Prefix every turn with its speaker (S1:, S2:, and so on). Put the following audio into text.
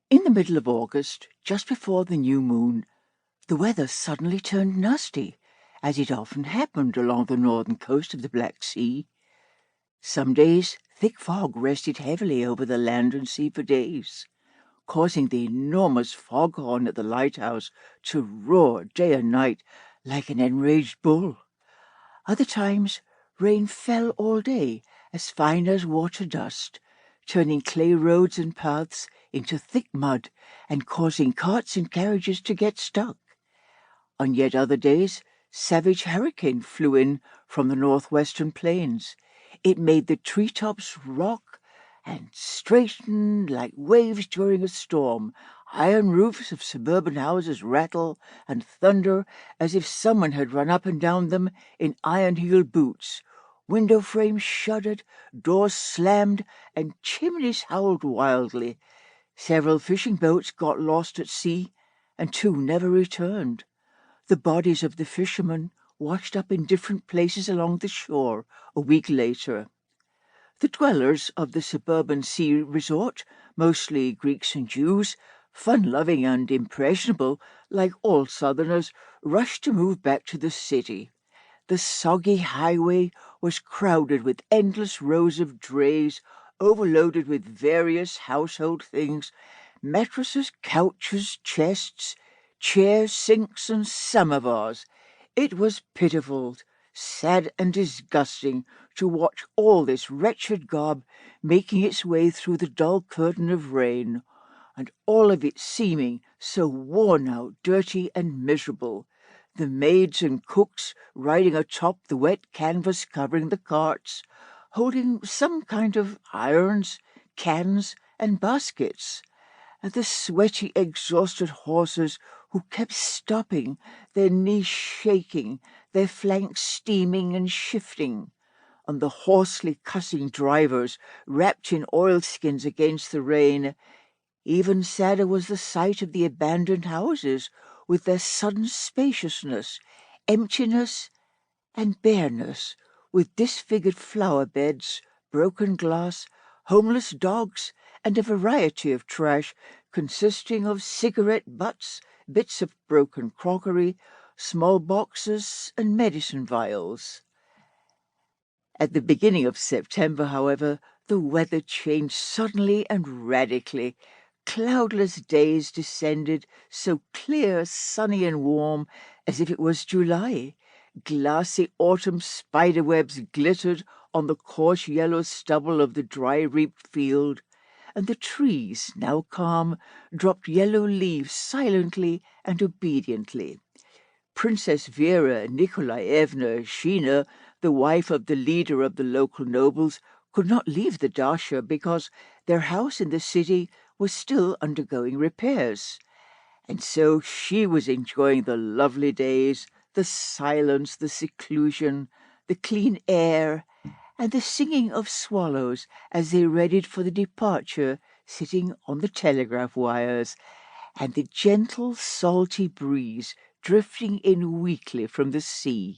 S1: In the middle of August, just before the new moon, the weather suddenly turned nasty, as it often happened along the northern coast of the Black Sea. Some days thick fog rested heavily over the land and sea for days, causing the enormous foghorn at the lighthouse to roar day and night like an enraged bull. Other times rain fell all day, as fine as water dust, turning clay roads and paths into thick mud and causing carts and carriages to get stuck. On yet other days, savage hurricane flew in from the northwestern plains. It made the treetops rock and straighten like waves during a storm. Iron roofs of suburban houses rattle and thunder as if someone had run up and down them in iron-heeled boots. Window frames shuddered, doors slammed, and chimneys howled wildly. Several fishing boats got lost at sea, and 2 never returned. The bodies of the fishermen washed up in different places along the shore a week later. The dwellers of the suburban sea resort, mostly Greeks and Jews, fun-loving and impressionable, like all Southerners, rushed to move back to the city. The soggy highway was crowded with endless rows of drays, overloaded with various household things, mattresses, couches, chests, chairs, sinks, and samovars. It was pitiful, sad, and disgusting to watch all this wretched garb making its way through the dull curtain of rain, and all of it seeming so worn out, dirty, and miserable. The maids and cooks riding atop the wet canvas covering the carts, holding some kind of irons, cans, and baskets, and the sweaty, exhausted horses who kept stopping, their knees shaking, their flanks steaming and shifting, and the hoarsely cussing drivers wrapped in oilskins against the rain. Even sadder was the sight of the abandoned houses with their sudden spaciousness, emptiness, and bareness, with disfigured flower beds, broken glass, homeless dogs, and a variety of trash consisting of cigarette butts, bits of broken crockery, small boxes, and medicine vials. At the beginning of September, however, the weather changed suddenly and radically. Cloudless days descended, so clear, sunny, and warm as if it was July. Glassy autumn spiderwebs glittered on the coarse yellow stubble of the dry-reaped field, and the trees, now calm, dropped yellow leaves silently and obediently. Princess Vera Nikolaevna Shina, the wife of the leader of the local nobles, could not leave the Dasha because their house in the city was still undergoing repairs. And so she was enjoying the lovely days, the silence, the seclusion, the clean air, and the singing of swallows as they readied for the departure, sitting on the telegraph wires, and the gentle, salty breeze drifting in weakly from the sea.